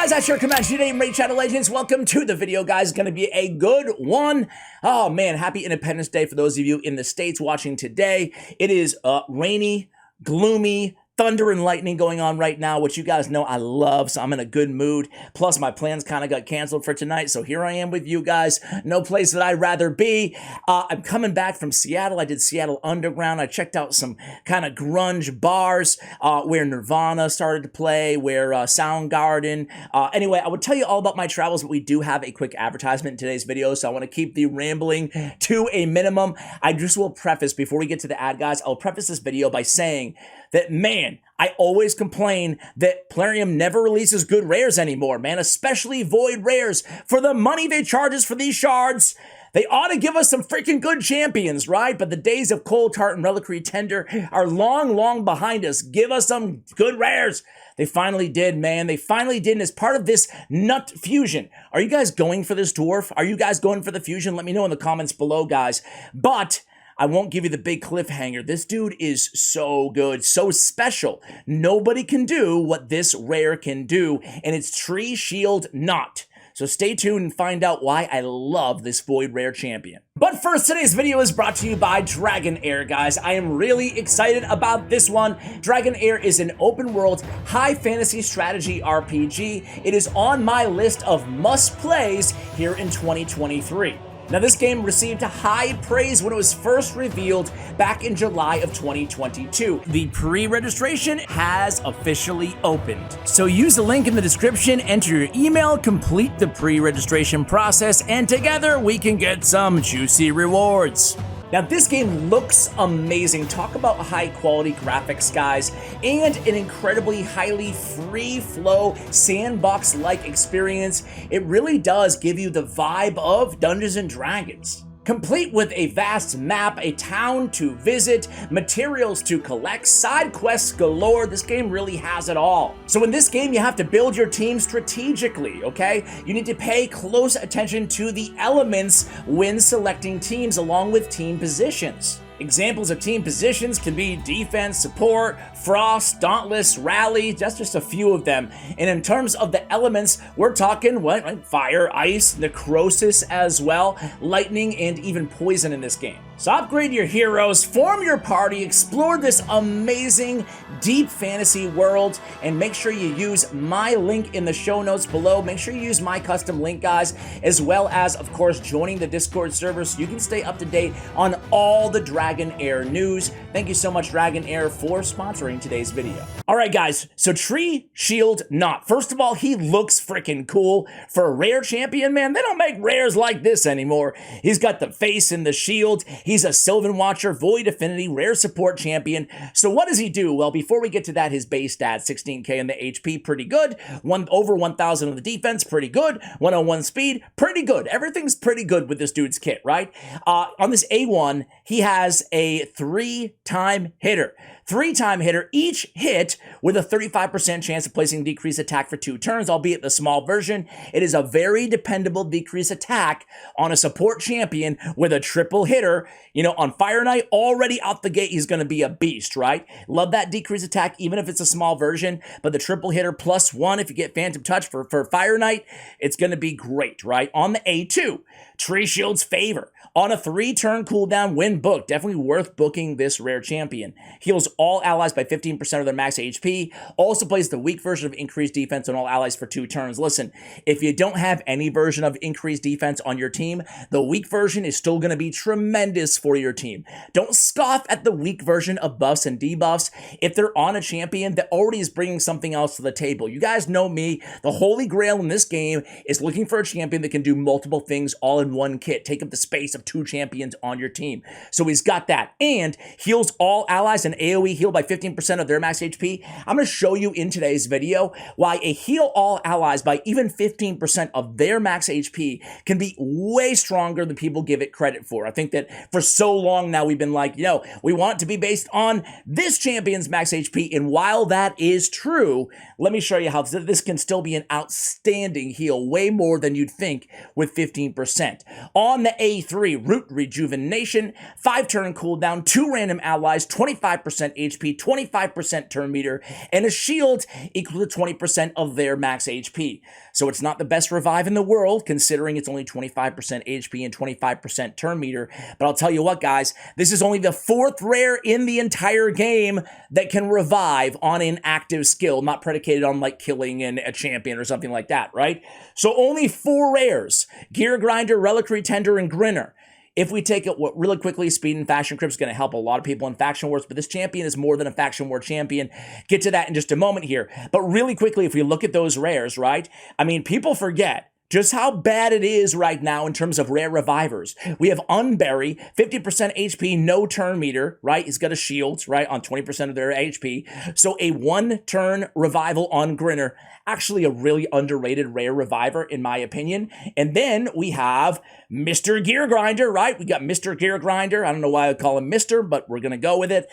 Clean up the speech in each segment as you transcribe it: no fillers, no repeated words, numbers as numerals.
guys, that's your Banshee name, Raid Shadow Legends. Welcome to the video, guys. It's going to be a good one. Oh, man, happy Independence Day for those of you in the States watching today. It is rainy, gloomy, thunder and lightning going on right now, which you guys know I love, so I'm in a good mood. Plus, my plans kind of got canceled for tonight, so here I am with you guys. No place that I'd rather be. I'm coming back from Seattle. I did Seattle Underground. I checked out some kind of grunge bars where Nirvana started to play, where Soundgarden. Anyway, I would tell you all about my travels, but we do have a quick advertisement in today's video, so I want to keep the rambling to a minimum. I just will preface, before we get to the ad, guys, I'll preface this video by saying that, man, I always complain that Plarium never releases good rares anymore, man, especially void rares. For the money they charge us for these shards, they ought to give us some freaking good champions, right? But the days of Cold Tart and Reliquary Tender are long, long behind us. Give us some good rares. They finally did, man. They finally did, and as part of this nut fusion. Are you guys going for this dwarf? Are you guys going for the fusion? Let me know in the comments below, guys. But I won't give you the big cliffhanger. This dude is so good, so special. Nobody can do what this rare can do, and it's Treeshield Knott. So stay tuned and find out why I love this void rare champion. But first, today's video is brought to you by Dragonair, guys. I am really excited about this one. Dragonair is an open world, high fantasy strategy RPG. It is on my list of must-plays here in 2023. Now, this game received high praise when it was first revealed back in July of 2022. The pre-registration has officially opened. So use the link in the description, enter your email, complete the pre-registration process, and together we can get some juicy rewards. Now, this game looks amazing. Talk about high quality graphics, guys, and an incredibly highly free flow sandbox-like experience. It really does give you the vibe of Dungeons and Dragons. Complete with a vast map, a town to visit, materials to collect, side quests galore. This game really has it all. So in this game, you have to build your team strategically, okay? You need to pay close attention to the elements when selecting teams along with team positions. Examples of team positions can be defense, support, frost, dauntless, rally. That's just a few of them. And in terms of the elements, we're talking what? Like fire, ice, necrosis as well, lightning, and even poison in this game. So upgrade your heroes, form your party, explore this amazing deep fantasy world, and make sure you use my link in the show notes below. Make sure you use my custom link, guys, as well as, of course, joining the Discord server so you can stay up to date on all the Dragonair news. Thank you so much, Dragonair, for sponsoring today's video. All right, guys, so Treeshield Knott. First of all, he looks freaking cool. For a rare champion, man, they don't make rares like this anymore. He's got the face and the shield. He's a Sylvan Watcher, Void Affinity, rare support champion. So what does he do? Well, before we get to that, his base stats, 16k in the HP, pretty good. Over 1,000 on the defense, pretty good. 101 speed, pretty good. Everything's pretty good with this dude's kit, right? On this A1, he has a 3-time hitter. 3-time hitter, each hit with a 35% chance of placing decreased attack for 2 turns, albeit the small version. It is a very dependable decreased attack on a support champion with a triple hitter. You know, on Fire Knight, already out the gate, he's going to be a beast, right? Love that decreased attack, even if it's a small version, but the triple hitter +1, if you get Phantom Touch for Fire Knight, it's going to be great, right? On the A2, Treeshield's Favor. On a 3-turn cooldown, when booked, definitely worth booking this rare champion. Heals all allies by 15% of their max HP. Also plays the weak version of increased defense on all allies for 2 turns. Listen, if you don't have any version of increased defense on your team, the weak version is still going to be tremendous for your team. Don't scoff at the weak version of buffs and debuffs if they're on a champion that already is bringing something else to the table. You guys know me. The holy grail in this game is looking for a champion that can do multiple things all in one kit. Take up the space of 2 champions on your team. So he's got that, and heals all allies and AoE heal by 15% of their max HP. I'm going to show you in today's video why a heal all allies by even 15% of their max HP can be way stronger than people give it credit for. I think that for so long now we've been like, you know, we want it to be based on this champion's max HP, and while that is true, let me show you how this can still be an outstanding heal, way more than you'd think with 15%. On the A3, Root Rejuvenation, 5-turn cooldown, 2 random allies, 25% HP, 25% turn meter, and a shield equal to 20% of their max HP. So it's not the best revive in the world, considering it's only 25% HP and 25% turn meter. But I'll tell you what, guys, this is only the 4th rare in the entire game that can revive on an active skill, not predicated on like killing a champion or something like that, right? So only 4 rares: Gear Grinder, Reliquary Tender, and Grinner. If we take it really quickly, Speed and Faction Crypt is going to help a lot of people in Faction Wars, but this champion is more than a Faction War champion. Get to that in just a moment here. But really quickly, if we look at those rares, right? I mean, people forget just how bad it is right now in terms of rare revivers. We have Unbury, 50% HP, no turn meter, right? He's got a shield, right, on 20% of their HP. So a 1-turn revival on Grinner. Actually a really underrated rare reviver, in my opinion. And then we have Mr. Gear Grinder, right? We got Mr. Gear Grinder. I don't know why I call him Mr., but we're going to go with it.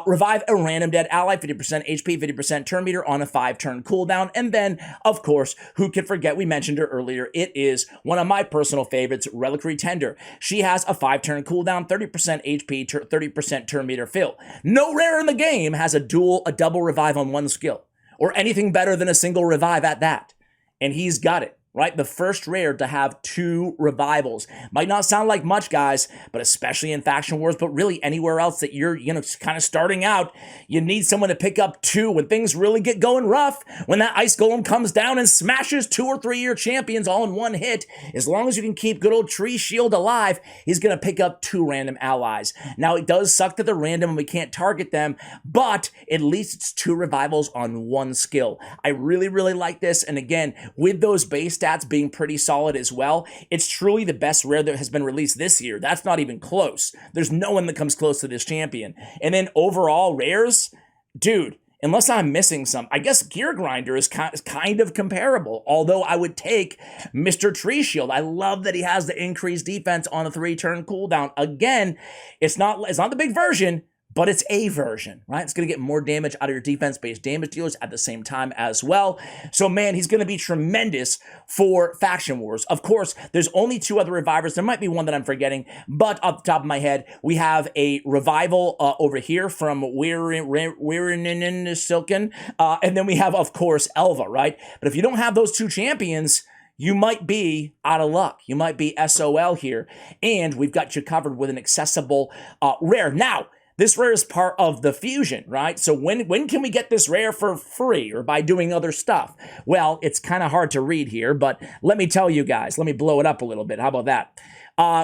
Revive a random dead ally, 50% HP, 50% turn meter on a 5-turn cooldown. And then, of course, who could forget, we mentioned her earlier, it is one of my personal favorites, Reliquary Tender. She has a 5-turn cooldown, 30% HP, 30% turn meter fill. No rare in the game has a double revive on one skill, or anything better than a single revive at that. And he's got it, right? The first rare to have 2 revivals. Might not sound like much, guys, but especially in Faction Wars, but really anywhere else that you're, kind of starting out, you need someone to pick up 2 when things really get going rough. When that Ice Golem comes down and smashes 2 or 3 of your champions all in one hit, as long as you can keep good old Treeshield alive, he's going to pick up 2 random allies. Now, it does suck that they're random and we can't target them, but at least it's 2 revivals on 1 skill. I really, really like this. And again, with those base stats being pretty solid as well, it's truly the best rare that has been released this year. That's not even close. There's no one that comes close to this champion. And then overall rares, dude, unless I'm missing some, I guess Gear Grinder is kind of comparable, although I would take Mr. Treeshield. I love that he has the increased defense on a 3-turn cooldown. Again, it's not the big version, but it's a version, right? It's going to get more damage out of your defense-based damage dealers at the same time as well. So, man, he's going to be tremendous for Faction Wars. Of course, there's only 2 other revivers. There might be one that I'm forgetting, but off the top of my head, we have a revival over here from Weirinin Silken, and then we have, of course, Elva, right? But if you don't have those 2 champions, you might be out of luck. You might be SOL here, and we've got you covered with an accessible rare. Now, this rare is part of the fusion, right? So when can we get this rare for free or by doing other stuff? Well, it's kind of hard to read here, but let me tell you guys. Let me blow it up a little bit. How about that?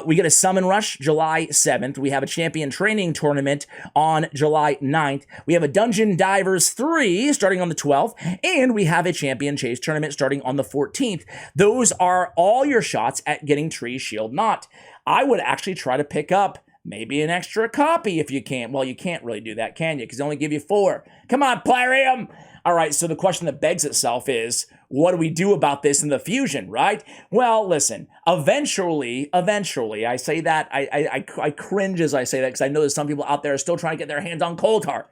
We get a Summon Rush July 7th. We have a Champion Training Tournament on July 9th. We have a Dungeon Divers 3 starting on the 12th. And we have a Champion Chase Tournament starting on the 14th. Those are all your shots at getting Treeshield Knott. I would actually try to pick up maybe an extra copy if you can. Well, you can't really do that, can you? Because they only give you 4. Come on, Plarium! All right, so the question that begs itself is, what do we do about this in the fusion, right? Well, listen, eventually, I say that, I cringe as I say that because I know there's some people out there still trying to get their hands on Cold Heart.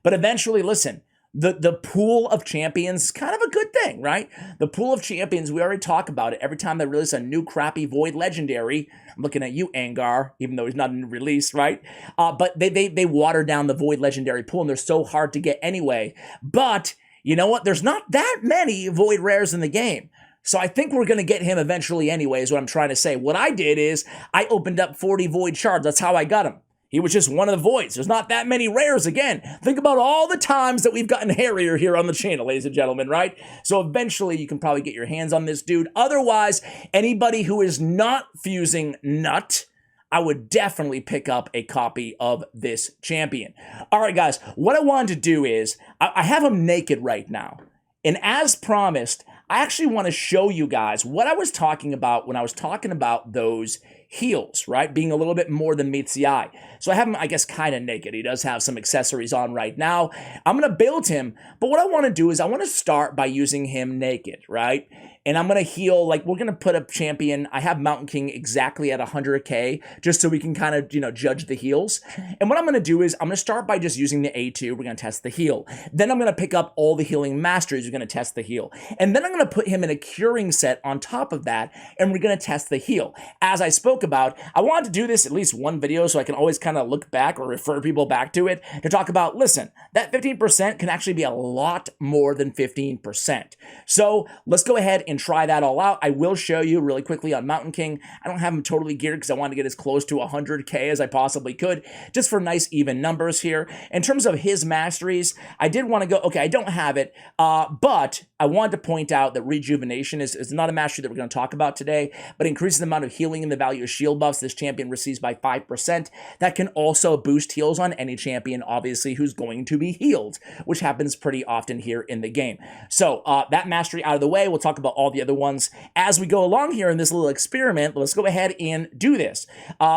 But eventually, listen, the pool of champions is kind of a good thing, right? The pool of champions, we already talk about it every time they release a new crappy Void Legendary. I'm looking at you, Angar, even though he's not in release, right? But they water down the Void Legendary pool, and they're so hard to get anyway. But you know what? There's not that many Void Rares in the game. So I think we're going to get him eventually anyway, is what I'm trying to say. What I did is I opened up 40 Void Shards. That's how I got him. He was just one of the voids. There's not that many rares again. Think about all the times that we've gotten Harrier here on the channel, ladies and gentlemen, right? So eventually you can probably get your hands on this dude. Otherwise, anybody who is not fusing Knott, I would definitely pick up a copy of this champion. All right, guys, what I wanted to do is, I have him naked right now. And as promised, I actually want to show you guys what I was talking about when I was talking about those heels, right? Being a little bit more than meets the eye. So I have him, I guess, kind of naked. He does have some accessories on right now. I'm going to build him, but what I want to do is I want to start by using him naked, right? And I'm going to heal, like, we're going to put a champion. I have Mountain King exactly at 100k, just so we can kind of, judge the heals. And what I'm going to do is I'm going to start by just using the A2. We're going to test the heal. Then I'm going to pick up all the healing masters. We're going to test the heal. And then I'm going to put him in a curing set on top of that, and we're going to test the heal. As I spoke spoke about. I wanted to do this at least one video so I can always kind of look back or refer people back to it to talk about, listen, that 15% can actually be a lot more than 15%. So let's go ahead and try that all out. I will show you really quickly on Mountain King. I don't have him totally geared because I want to get as close to 100K as I possibly could, just for nice even numbers here. In terms of his masteries, I did want to go, okay, I don't have it, but I wanted to point out that Rejuvenation is not a mastery that we're going to talk about today, but increases the amount of healing and the value of shield buffs this champion receives by 5%. That can also boost heals on any champion, obviously, who's going to be healed, which happens pretty often here in the game. So that mastery out of the way, we'll talk about all the other ones as we go along here in this little experiment. Let's go ahead and do this.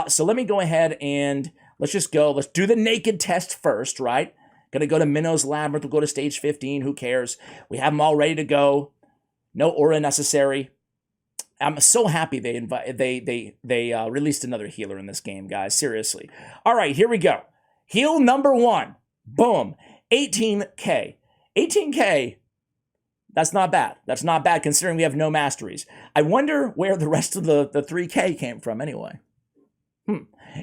So let me go ahead and let's do the naked test first, right? Gonna go to Minnow's Labyrinth, we'll go to stage 15, who cares? We have them all ready to go. No aura necessary. I'm so happy they released another healer in this game, guys, seriously. All right, here we go. Heal number 1, boom, 18K. 18K, that's not bad. That's not bad considering we have no masteries. I wonder where the rest of the 3K came from anyway.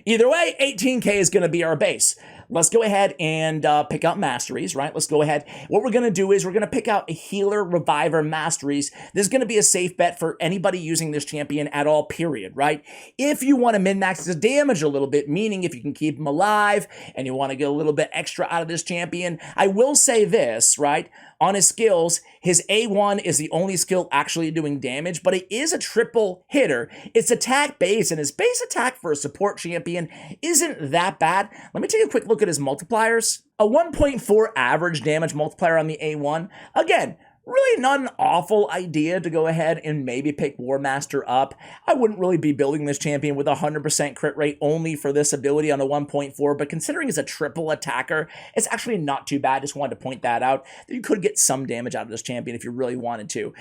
Either way, 18K is going to be our base. Let's go ahead and pick out masteries, right? Let's go ahead. What we're going to do is we're going to pick out a healer, reviver, masteries. This is going to be a safe bet for anybody using this champion at all, period, right? If you want to min-max his damage a little bit, meaning if you can keep him alive and you want to get a little bit extra out of this champion, I will say this, right? On his skills, his A1 is the only skill actually doing damage, but it is a triple hitter. It's attack base, and his base attack for a support champion isn't that bad. Let me take a quick look at his multipliers. A 1.4 average damage multiplier on the A1. Again, really not an awful idea to go ahead and maybe pick War Master up. I wouldn't really be building this champion with a 100% crit rate only for this ability on a 1.4, but considering he's a triple attacker, it's actually not too bad. Just wanted to point that out, that you could get some damage out of this champion if you really wanted to.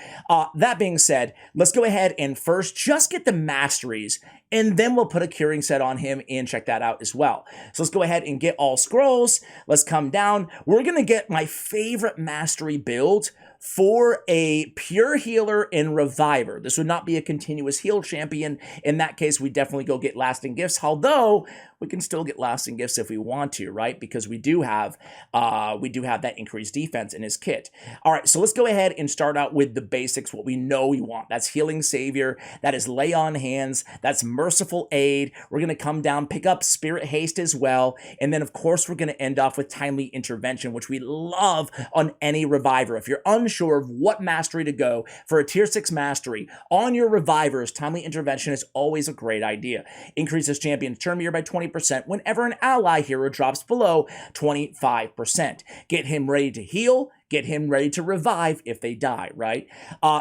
That being said, let's go ahead and first just get the masteries, and then we'll put a curing set on him and check that out as well. So let's go ahead and get all scrolls. Let's come down. We're going to get my favorite mastery build for a pure healer and reviver. This would not be a continuous heal champion. In that case, we definitely go get lasting gifts, although we can still get lasting gifts if we want to, right? Because we do have that increased defense in his kit. All right, so let's go ahead and start out with the basics, what we know we want. That's Healing Savior, that is Lay on Hands, that's Merciful Aid. We're gonna come down, pick up Spirit Haste as well, and then of course we're gonna end off with Timely Intervention, which we love on any reviver. If you're unsure of what mastery to go for a tier 6 mastery, on your revivers, Timely Intervention is always a great idea. Increases champion's turn meter by 20% whenever an ally hero drops below 25%. Get him ready to heal, get him ready to revive if they die, right?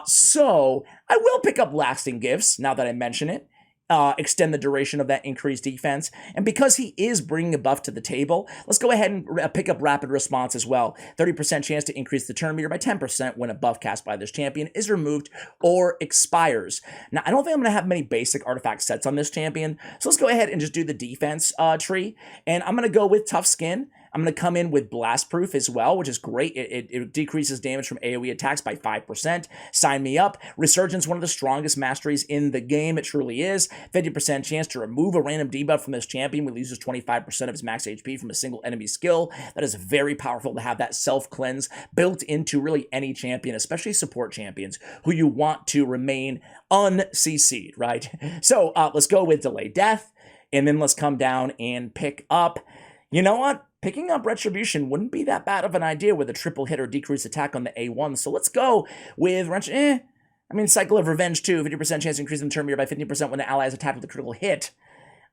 So I will pick up lasting gifts now that I mention it. Extend the duration of that increased defense. And because he is bringing a buff to the table, let's go ahead and pick up Rapid Response as well. 30% chance to increase the turn meter by 10% when a buff cast by this champion is removed or expires. Now, I don't think I'm going to have many basic artifact sets on this champion, so let's go ahead and just do the defense tree. And I'm going to go with Tough Skin. I'm going to come in with Blast Proof as well, which is great. It decreases damage from AoE attacks by 5%. Sign me up. Resurgence, one of the strongest masteries in the game. It truly is. 50% chance to remove a random debuff from this champion when he loses 25% of his max HP from a single enemy skill. That is very powerful to have that self-cleanse built into really any champion, especially support champions who you want to remain un-CC'd, right? So let's go with Delay Death, and then let's come down and pick up, you know what? Picking up Retribution wouldn't be that bad of an idea with a triple hit or decreased attack on the A1. So let's go with Cycle of Revenge too. 50% chance to increase in turn meter by 15% when the ally is attacked with a critical hit.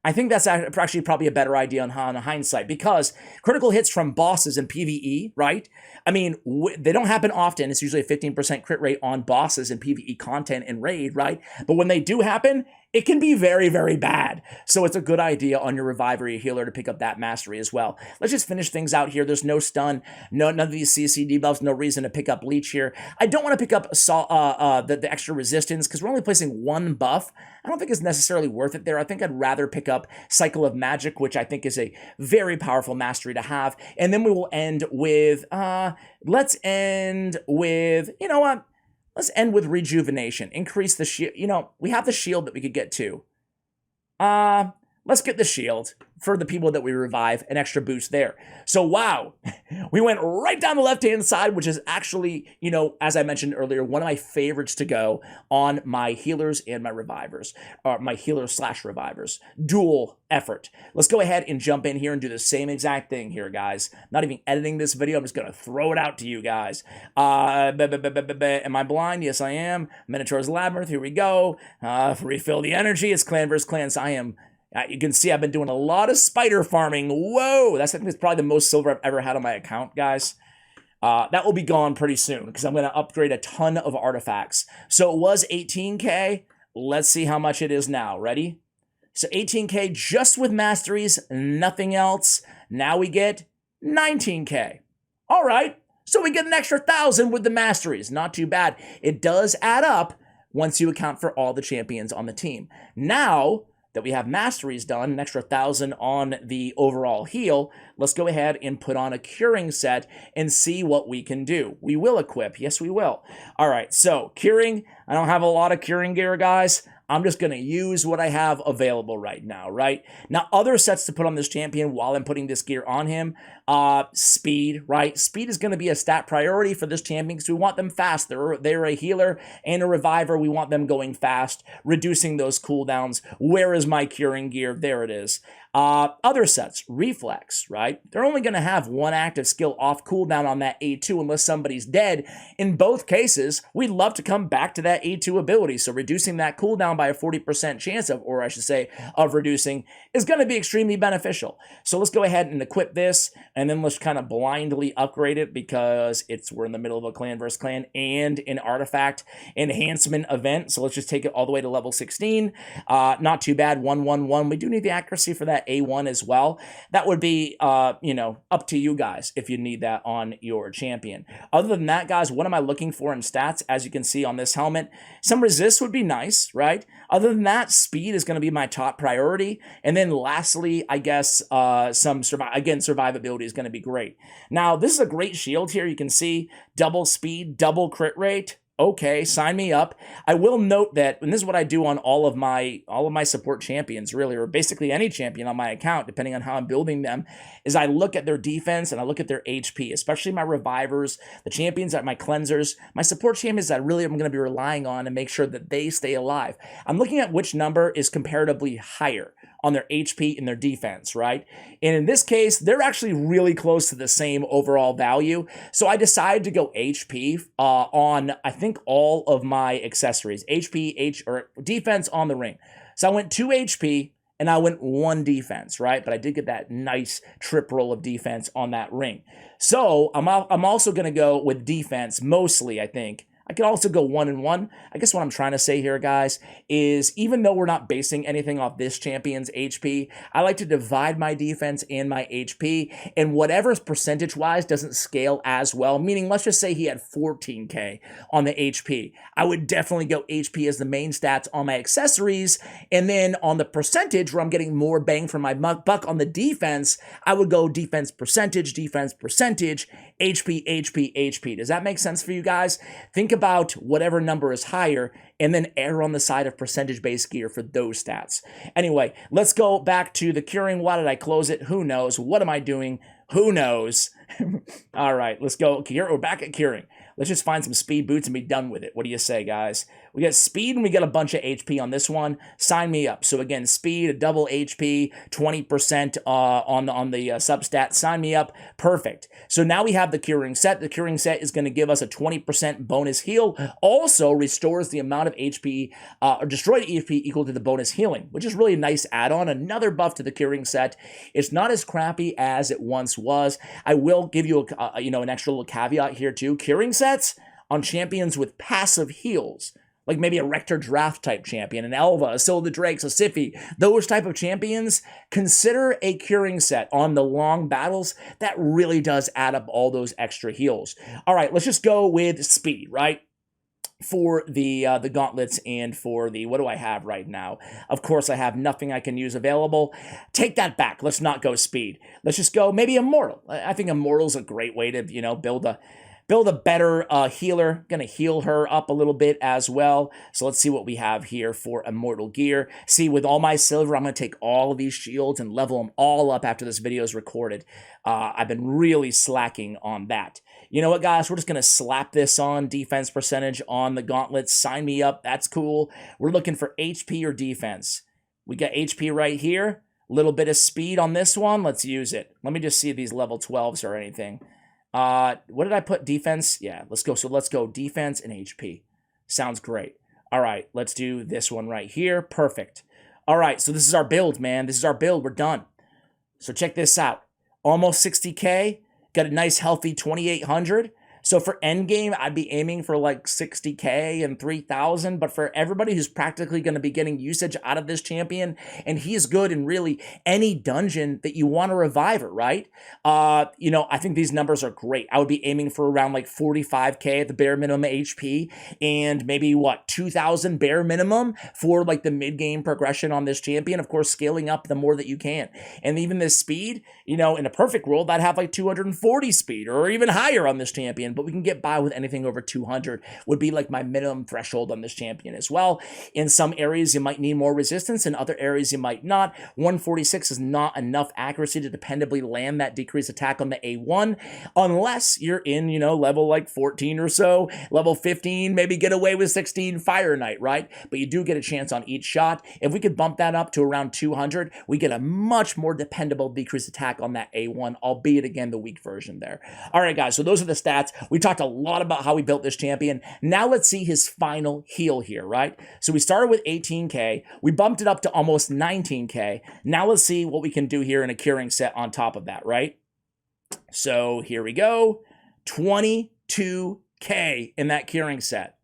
I think that's actually probably a better idea on hindsight, because critical hits from bosses in PvE, right? I mean, they don't happen often. It's usually a 15% crit rate on bosses in PvE content and raid, right? But when they do happen, it can be very, very bad. So it's a good idea on your reviver, your healer, to pick up that mastery as well. Let's just finish things out here. There's no stun, none of these CC debuffs, no reason to pick up Leech here. I don't want to pick up the extra resistance because we're only placing one buff. I don't think it's necessarily worth it there. I think I'd rather pick up Cycle of Magic, which I think is a very powerful mastery to have. And then we will end with, let's end with, you know what? Let's end with Rejuvenation. Increase the shield. You know, we have the shield that we could get to. Let's get the shield for the people that we revive, an extra boost there. So wow, we went right down the left-hand side, which is actually, you know, as I mentioned earlier, one of my favorites to go on my healers and my revivers, or my healers/revivers. Dual effort. Let's go ahead and jump in here and do the same exact thing here, guys. Not even editing this video, I'm just gonna throw it out to you guys. Am I blind? Yes, I am. Minotaur's Labyrinth, here we go. Refill the energy, it's clan versus clan, so I am... you can see I've been doing a lot of spider farming. Whoa, I think that's probably the most silver I've ever had on my account, guys. That will be gone pretty soon because I'm going to upgrade a ton of artifacts. So it was 18K. Let's see how much it is now. Ready? So 18K just with masteries, nothing else. Now we get 19K. All right, so we get an extra 1,000 with the masteries. Not too bad. It does add up once you account for all the champions on the team. Now that we have masteries done, an extra 1,000 on the overall heal, let's go ahead and put on a curing set and see what we can do. We will equip. Yes, we will. All right, so curing. I don't have a lot of curing gear, guys. I'm just going to use what I have available right now, right? Now, other sets to put on this champion while I'm putting this gear on him. Speed, right? Speed is going to be a stat priority for this champion because we want them fast. They're a healer and a reviver. We want them going fast, reducing those cooldowns. Where is my curing gear? There it is. Other sets, reflex, right? They're only going to have one active skill off cooldown on that A2 unless somebody's dead. In both cases, we'd love to come back to that A2 ability. So reducing that cooldown by a 40% chance of, or I should say, of reducing is going to be extremely beneficial. So let's go ahead and equip this, and then let's kind of blindly upgrade it because we're in the middle of a clan versus clan and an artifact enhancement event. So let's just take it all the way to level 16. Not too bad, 111. We do need the accuracy for that A1 as well. That would be, you know, up to you guys if you need that on your champion. Other than that, guys, what am I looking for in stats? As you can see on this helmet, some resist would be nice, right? Other than that, speed is going to be my top priority. And then lastly, I guess survivability is going to be great. Now, this is a great shield here. You can see double speed, double crit rate. Okay, sign me up. I will note that, and this is what I do on all of my support champions, really, or basically any champion on my account, depending on how I'm building them, is I look at their defense and I look at their HP, especially my revivers, the champions that my cleansers, my support champions that really I'm going to be relying on and make sure that they stay alive. I'm looking at which number is comparatively higher on their HP and their defense, right? And in this case, they're actually really close to the same overall value. So I decided to go HP on, I think, all of my accessories. or defense on the ring. So I went 2 HP and I went 1 defense, right? But I did get that nice trip roll of defense on that ring. So I'm also going to go with defense mostly, I think. I could also go 1 and 1. I guess what I'm trying to say here, guys, is even though we're not basing anything off this champion's HP, I like to divide my defense and my HP, and whatever's percentage-wise doesn't scale as well, meaning let's just say he had 14K on the HP. I would definitely go HP as the main stats on my accessories, and then on the percentage where I'm getting more bang for my buck on the defense, I would go defense percentage, HP, HP. Does that make sense for you guys? Think about whatever number is higher and then err on the side of percentage-based gear for those stats. Anyway, let's go back to the curing. Why did I close it? Who knows? What am I doing? Who knows? All right, let's go. We're back at curing. Let's just find some speed boots and be done with it. What do you say, guys? We got speed and we got a bunch of HP on this one. Sign me up. So again, speed, a double HP, 20% on the substat. Sign me up. Perfect. So now we have the curing set. The curing set is going to give us a 20% bonus heal. Also restores the amount of HP or destroyed HP equal to the bonus healing, which is really a nice add-on. Another buff to the curing set. It's not as crappy as it once was. I will give you an extra little caveat here too. Curing sets on champions with passive heals, like maybe a Rector Draft type champion, an Elva, a Scylla the Drakes, a Siphi, those type of champions, consider a curing set on the long battles. That really does add up all those extra heals. All right, let's just go with speed, right? For the gauntlets and for the, what do I have right now? Of course, I have nothing I can use available. Take that back. Let's not go speed. Let's just go maybe Immortal. I think Immortal's a great way to, build Build a better healer. Gonna heal her up a little bit as well. So let's see what we have here for Immortal Gear. See, with all my silver, I'm gonna take all of these shields and level them all up after this video is recorded. I've been really slacking on that. You know what, guys? We're just going to slap this on defense percentage on the gauntlets. Sign me up. That's cool. We're looking for HP or defense. We got HP right here. A little bit of speed on this one. Let's use it. Let me just see if these level 12s or anything. What did I put? Defense? Yeah, let's go. So let's go defense and HP. Sounds great. All right, let's do this one right here. Perfect. All right, so this is our build, man. This is our build. We're done. So check this out. Almost 60K. Got a nice healthy 2,800. So for endgame, I'd be aiming for like 60K and 3,000. But for everybody who's practically going to be getting usage out of this champion, and he's good in really any dungeon that you want to revive her, right? You know, I think these numbers are great. I would be aiming for around like 45K at the bare minimum HP, and maybe what, 2,000 bare minimum for like the mid-game progression on this champion. Of course, scaling up the more that you can. And even this speed, you know, in a perfect world, I'd have like 240 speed or even higher on this champion. But we can get by with anything over 200 would be like my minimum threshold on this champion as well. In some areas, you might need more resistance. In other areas, you might not. 146 is not enough accuracy to dependably land that decreased attack on the A1, unless you're in, you know, level like 14 or so, level 15, maybe get away with 16 Fire Knight, right? But you do get a chance on each shot. If we could bump that up to around 200, we get a much more dependable decreased attack on that A1, albeit again the weak version there. All right, guys, so those are the stats. We talked a lot about how we built this champion. Now let's see his final heal here, right? So we started with 18K. We bumped it up to almost 19K. Now let's see what we can do here in a curing set on top of that, right? So here we go. 22K in that curing set.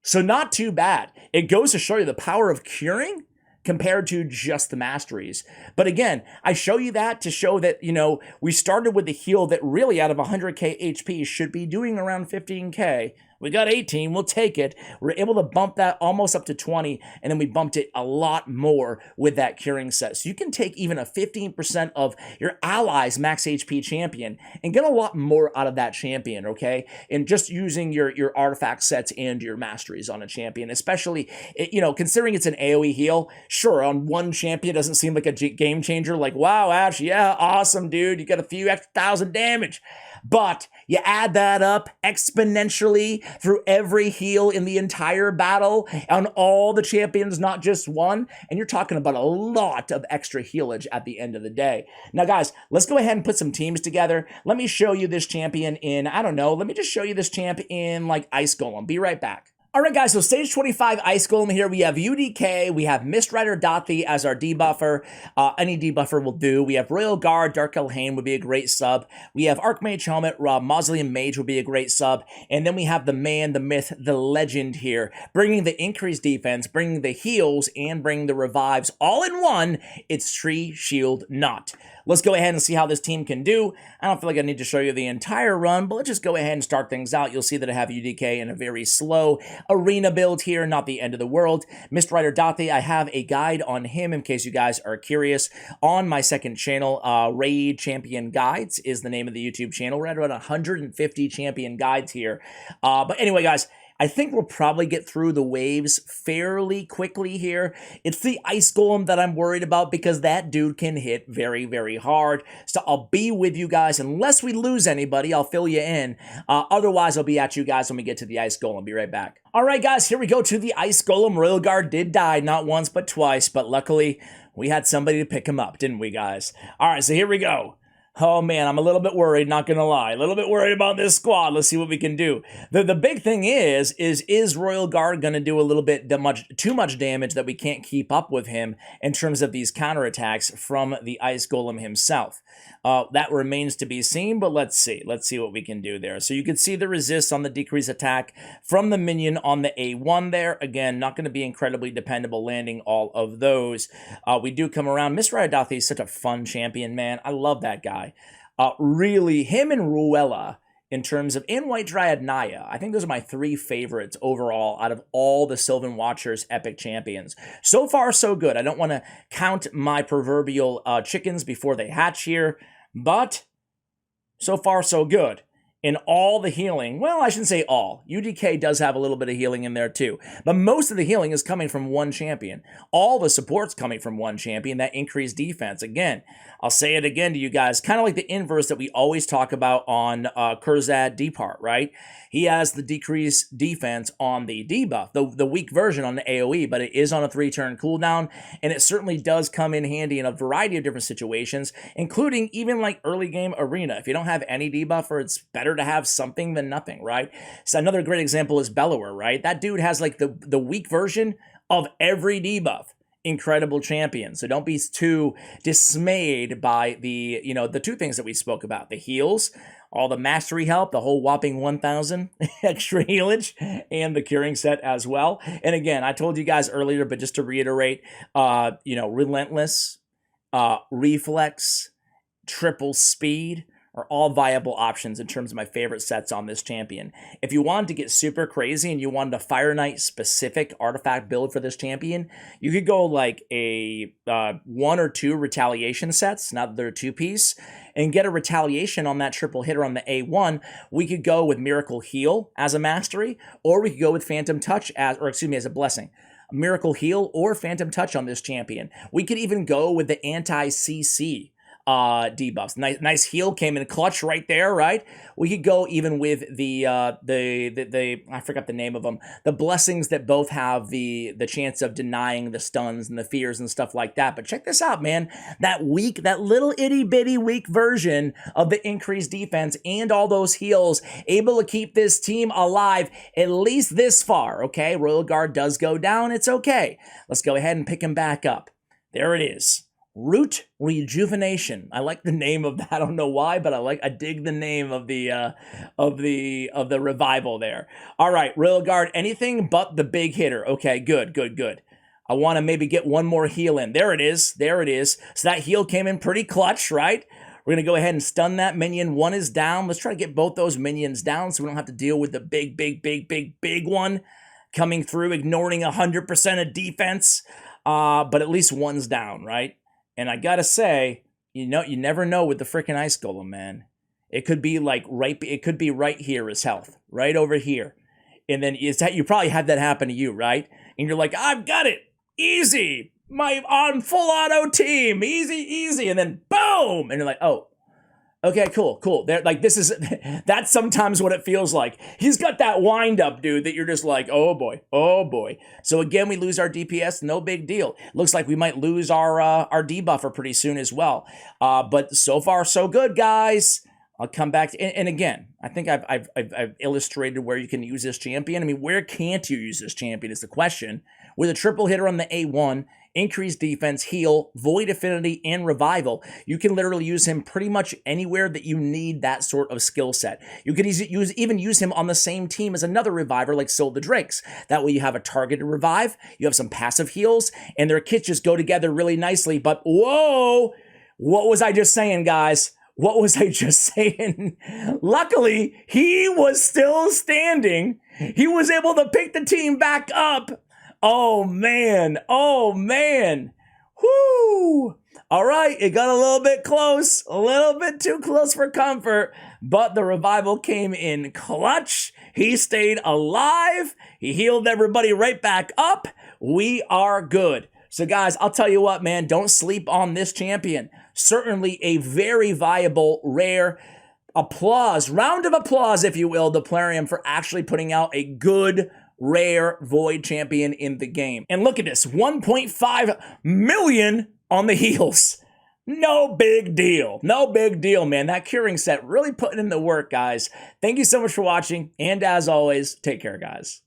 So not too bad. It goes to show you the power of curing compared to just the masteries. But again, I show you that to show that, you know, we started with the heal that really out of 100K HP should be doing around 15K. We got 18, we'll take it. We're able to bump that almost up to 20, and then we bumped it a lot more with that curing set. So you can take even a 15% of your allies' max HP champion and get a lot more out of that champion, okay? And just using your artifact sets and your masteries on a champion, especially, you know, considering it's an AoE heal, sure, on one champion doesn't seem like a game changer, like, wow, Ash, yeah, awesome, dude, you got a few extra 1,000 damage. But you add that up exponentially through every heal in the entire battle on all the champions, not just one, and you're talking about a lot of extra healage at the end of the day. Now, guys, let's go ahead and put some teams together. Let me show you this champion in, I don't know, let me just show you this champ in, like, Ice Golem. Be right back. All right, guys, so stage 25 Ice Golem here. We have UDK, we have Mist Rider Dathi as our debuffer. Any debuffer will do. We have Royal Guard, Dark Elhain would be a great sub. We have Archmage Helmet, Mausoleum Mage would be a great sub. And then we have the man, the myth, the legend here, bringing the increased defense, bringing the heals, and bringing the revives all in one. It's Treeshield Knott. Let's go ahead and see how this team can do. I don't feel like I need to show you the entire run, but let's just go ahead and start things out. You'll see that I have UDK in a very slow arena build here, not the end of the world. Mist Rider Dathi, I have a guide on him in case you guys are curious on my second channel. Raid Champion Guides is the name of the YouTube channel. We're at about 150 champion guides here. But anyway, guys, I think we'll probably get through the waves fairly quickly here. It's the Ice Golem that I'm worried about because that dude can hit very, very hard. So I'll be with you guys. Unless we lose anybody, I'll fill you in. Otherwise, I'll be at you guys when we get to the Ice Golem. Be right back. All right, guys, here we go to the Ice Golem. Royal Guard did die, not once, but twice. But luckily, we had somebody to pick him up, didn't we, guys? All right, so here we go. Oh, man, I'm a little bit worried, not going to lie. A little bit worried about this squad. Let's see what we can do. The big thing is Royal Guard going to do a little bit too much damage that we can't keep up with him in terms of these counterattacks from the Ice Golem himself? That remains to be seen, but let's see. Let's see what we can do there. So you can see the resist on the decrease attack from the minion on the A1 there. Again, not going to be incredibly dependable landing all of those. We do come around. Mist Rider Dathi is such a fun champion, man. I love that guy. Really, him and Ruella in terms of, and White Dryad Naya, I think those are my three favorites overall out of all the Sylvan Watchers epic champions. So far, so good. I don't want to count my proverbial chickens before they hatch here, but so far, so good. in all the healing, well, I shouldn't say all. UDK does have a little bit of healing in there too. But most of the healing is coming from one champion. All the support's coming from one champion, that increased defense. Again, I'll say it again to you guys, kind of like the inverse that we always talk about on Kurzad Depart, right? He has the decreased defense on the debuff, the weak version on the AoE, but it is on a 3-turn cooldown, and it certainly does come in handy in a variety of different situations, including even like early game arena. If you don't have any debuffer, it's better to have something than nothing, right? So another great example is Bellower, right? That dude has like the weak version of every debuff. Incredible champion. So don't be too dismayed by the, the two things that we spoke about, the heals, all the mastery help, the whole whopping 1,000 extra healage, and the curing set as well. And again, I told you guys earlier, but just to reiterate, relentless, reflex, triple speed are all viable options in terms of my favorite sets on this champion. If you wanted to get super crazy and you wanted a Fire Knight specific artifact build for this champion, you could go like a 1 or 2 retaliation sets, now that they're a 2-piece, and get a retaliation on that triple hitter on the A1. We could go with Miracle Heal as a mastery, or we could go with Phantom Touch as a blessing. Miracle Heal or Phantom Touch on this champion. We could even go with the anti-CC debuffs. Nice heal came in clutch right there, right? We could go even with the I forgot the name of them, the blessings that both have the chance of denying the stuns and the fears and stuff like that. But check this out, man. That little itty bitty weak version of the increased defense and all those heals able to keep this team alive at least this far. Okay, Royal Guard does go down. It's okay. Let's go ahead and pick him back up. There it is. Root Rejuvenation. I like the name of that. I don't know why, but I dig the name of the revival there. All right, Royal Guard, anything but the big hitter. Okay, good. I want to maybe get one more heal in. There it is. So that heal came in pretty clutch, right? We're going to go ahead and stun that minion. One is down. Let's try to get both those minions down so we don't have to deal with the big one coming through, ignoring 100% of defense. But at least one's down, right? And I gotta say, you never know with the freaking Ice Golem, man. It could be like it could be right here as health, right over here. And then you probably had that happen to you, right? And you're like, I've got it, easy, on full auto team, easy. And then boom, and you're like, oh, okay, cool. That's sometimes what it feels like. He's got that wind up, dude, that you're just like, oh boy. So again, we lose our DPS, no big deal. Looks like we might lose our debuffer pretty soon as well. But so far so good, guys. I'll come back to, and again, I think I've illustrated where you can use this champion. I mean, where can't you use this champion is the question. With a triple hitter on the A1, increased defense, heal, void affinity, and revival, you can literally use him pretty much anywhere that you need that sort of skill set. You could even use him on the same team as another reviver like Soul the Drakes. That way you have a targeted revive, you have some passive heals, and their kits just go together really nicely. But whoa, what was I just saying, guys? What was I just saying? Luckily, he was still standing. He was able to pick the team back up. Oh, man. Whoo. All right, it got a little bit close, a little bit too close for comfort, but the revival came in clutch. He stayed alive. He healed everybody right back up. We are good. So, guys, I'll tell you what, man, don't sleep on this champion. Certainly a very viable, rare round of applause, if you will, to Plarium for actually putting out a good, rare Void champion in the game. And look at this, 1.5 million on the heals. No big deal, man. That curing set really putting in the work, guys. Thank you so much for watching, and as always, take care, guys.